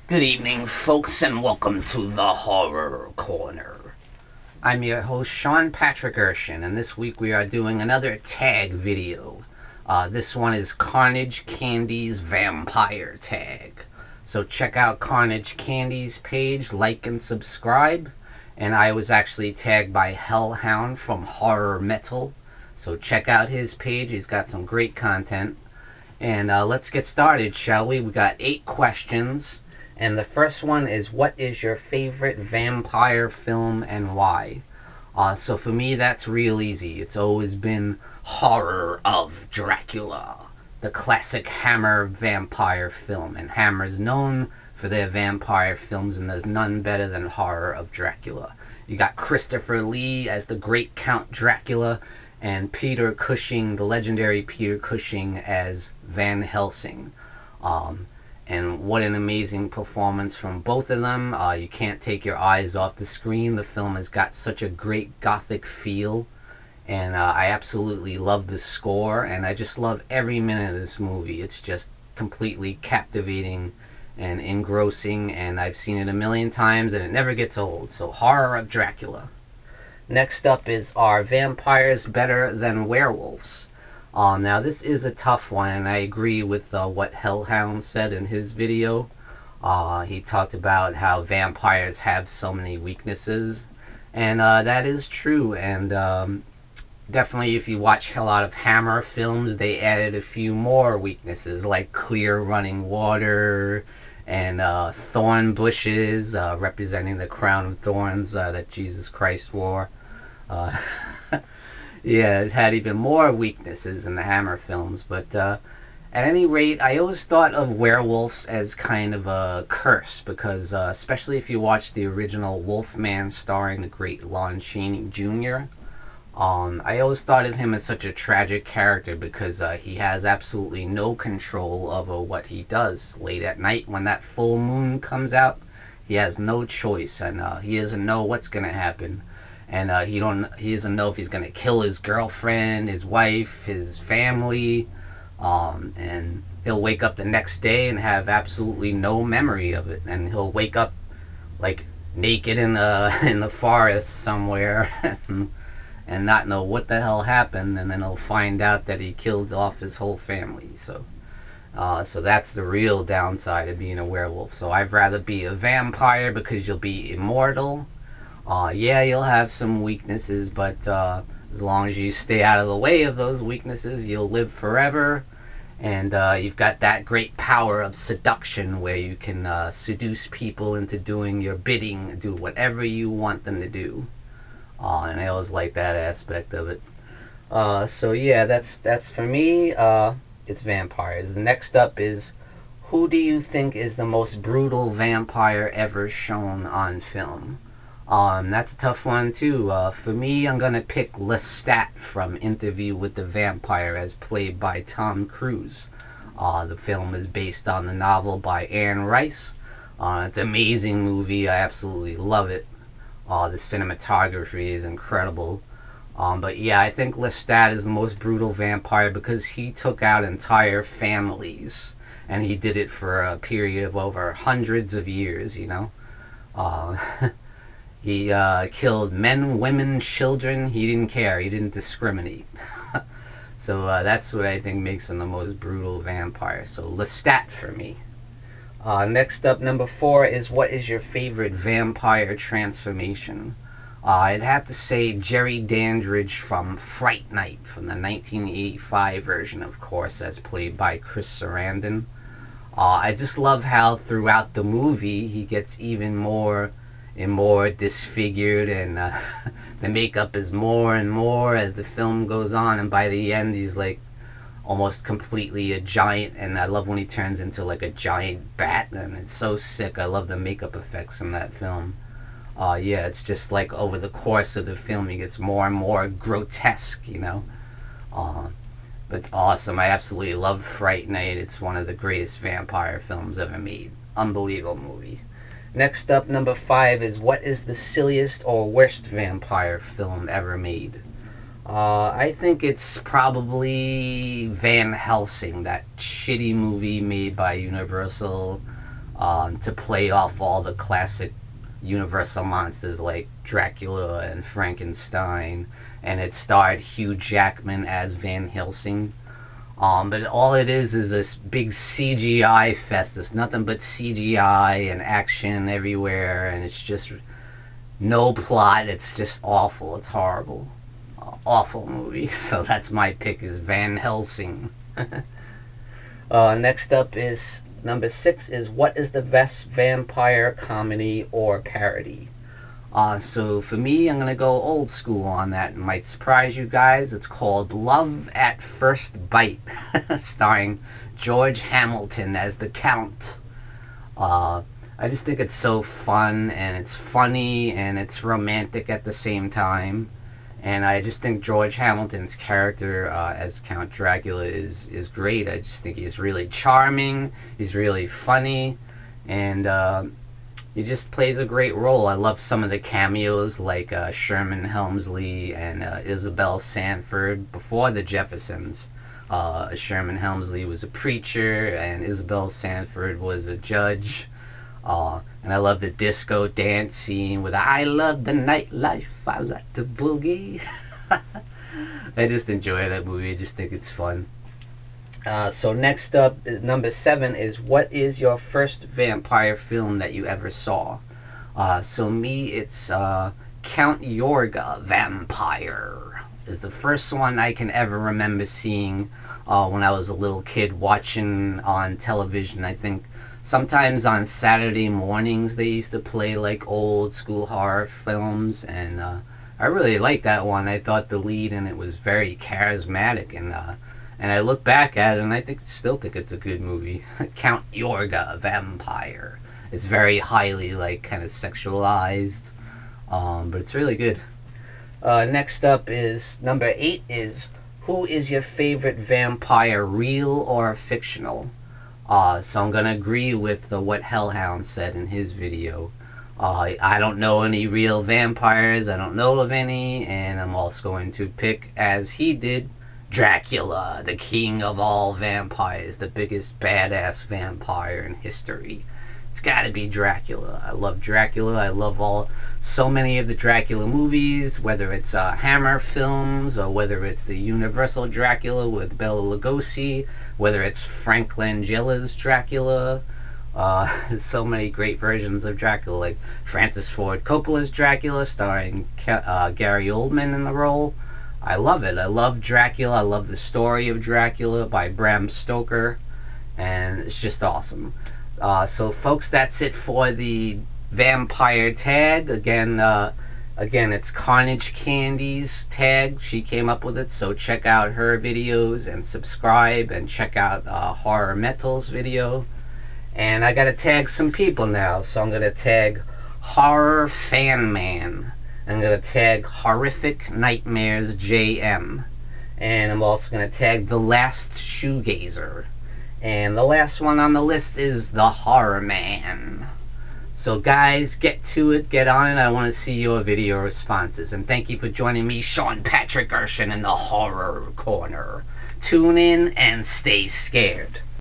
Good evening, folks, and welcome to the Horror Corner. I'm your host, Sean Patrick Erschen, and this week we are doing another tag video. This one is Carnage Candy's Vampire Tag. So check out Carnage Candy's page, like and subscribe. And I was actually tagged by Hellhound from HorrorMetal. So check out his page, he's got some great content. And let's get started, shall we? We got 8 questions. And the first one is, what is your favorite vampire film and why? So for me, that's real easy. It's always been Horror of Dracula, the classic Hammer vampire film. And Hammer's known for their vampire films, and there's none better than Horror of Dracula. You got Christopher Lee as the great Count Dracula, and Peter Cushing, the legendary Peter Cushing, as Van Helsing. And what an amazing performance from both of them. You can't take your eyes off the screen. The film has got such a great gothic feel. And I absolutely love the score. And I just love every minute of this movie. It's just completely captivating and engrossing. And I've seen it a million times and it never gets old. So Horror of Dracula. Next up is, are vampires better than werewolves? Now this is a tough one, and I agree with what Hellhound said in his video. He talked about how vampires have so many weaknesses, and that is true. And definitely, if you watch a lot of Hammer films, they added a few more weaknesses, like clear running water and thorn bushes, representing the crown of thorns that Jesus Christ wore. Yeah, it had even more weaknesses in the Hammer films, but at any rate, I always thought of werewolves as kind of a curse, because especially if you watch the original Wolfman starring the great Lon Chaney Jr., I always thought of him as such a tragic character, because he has absolutely no control over what he does. Late at night, when that full moon comes out, he has no choice, and he doesn't know what's going to happen. And he doesn't know if he's going to kill his girlfriend, his wife, his family, and he'll wake up the next day and have absolutely no memory of it. And he'll wake up like naked in the forest somewhere and not know what the hell happened. And then he'll find out that he killed off his whole family. So that's the real downside of being a werewolf. So I'd rather be a vampire, because you'll be immortal. Yeah, you'll have some weaknesses, but as long as you stay out of the way of those weaknesses, you'll live forever. And you've got that great power of seduction, where you can seduce people into doing your bidding, do whatever you want them to do. And I always like that aspect of it. So yeah, that's for me. It's vampires. The next up is, who do you think is the most brutal vampire ever shown on film? That's a tough one too. For me, I'm gonna pick Lestat from Interview with the Vampire, as played by Tom Cruise. The film is based on the novel by Anne Rice. It's an amazing movie. I absolutely love it. The cinematography is incredible. But yeah, I think Lestat is the most brutal vampire, because he took out entire families, and he did it for a period of over hundreds of years, you know. He killed men, women, children. He didn't care. He didn't discriminate. So that's what I think makes him the most brutal vampire. So Lestat for me. Next up, number 4 is, what is your favorite vampire transformation? I'd have to say Jerry Dandridge from Fright Night, from the 1985 version, of course, as played by Chris Sarandon. I just love how throughout the movie he gets even more and more disfigured, and the makeup is more and more as the film goes on, and by the end he's like almost completely a giant. And I love when he turns into like a giant bat, and it's so sick. I love the makeup effects in that film. Yeah, it's just like over the course of the film he gets more and more grotesque, you know. But it's awesome. I absolutely love Fright Night. It's one of the greatest vampire films ever made. Unbelievable movie. Next up, number 5 is, what is the silliest or worst vampire film ever made? I think it's probably Van Helsing, that shitty movie made by Universal. to play off all the classic Universal monsters like Dracula and Frankenstein, and it starred Hugh Jackman as Van Helsing. But all it is this big CGI fest. There's nothing but CGI and action everywhere, and it's just no plot. It's just awful. It's horrible. Awful movie. So that's my pick, is Van Helsing. Next up is number 6 is, what is the best vampire comedy or parody? So for me, I'm going to go old school on that. It might surprise you guys. It's called Love at First Bite, starring George Hamilton as the Count. I just think it's so fun, and it's funny, and it's romantic at the same time. And I just think George Hamilton's character as Count Dracula is great. I just think he's really charming, he's really funny, and he just plays a great role. I love some of the cameos, like Sherman Hemsley and Isabel Sanford before the Jeffersons. Sherman Hemsley was a preacher, and Isabel Sanford was a judge. And I love the disco dance scene with "I love the nightlife, I like to boogie." I just enjoy that movie. I just think it's fun. So next up, number 7 is, what is your first vampire film that you ever saw? So me, it's Count Yorga Vampire is the first one I can ever remember seeing when I was a little kid, watching on television. I think sometimes on Saturday mornings they used to play like old school horror films, and I really liked that one. I thought the lead in it was very charismatic, and I look back at it and I still think it's a good movie. Count Yorga Vampire. It's very highly like kind of sexualized, but it's really good. Next up is number 8 is, who is your favorite vampire, real or fictional? So I'm gonna agree with what Hellhound said in his video. I don't know any real vampires, I don't know of any, and I'm also going to pick, as he did, Dracula, the king of all vampires, the biggest badass vampire in history. It's gotta be Dracula. I love Dracula. I love so many of the Dracula movies, whether it's Hammer films, or whether it's the Universal Dracula with Bela Lugosi, whether it's Frank Langella's Dracula. So many great versions of Dracula, like Francis Ford Coppola's Dracula, starring Gary Oldman in the role. I love it. I love Dracula. I love the story of Dracula by Bram Stoker, and it's just awesome. So folks, that's it for the vampire tag. Again, it's Carnage Candy's tag. She came up with it, so check out her videos and subscribe, and check out HorrorMetal's video. And I gotta tag some people now, so I'm gonna tag Horror Fan Man. I'm gonna tag Horrific Nightmares JM, and I'm also gonna tag The Last Shoegazer. And the last one on the list is the Horror Man. So guys, get to it, get on it. I want to see your video responses. And thank you for joining me, Sean Patrick Erschen, in the Horror Corner. Tune in and stay scared.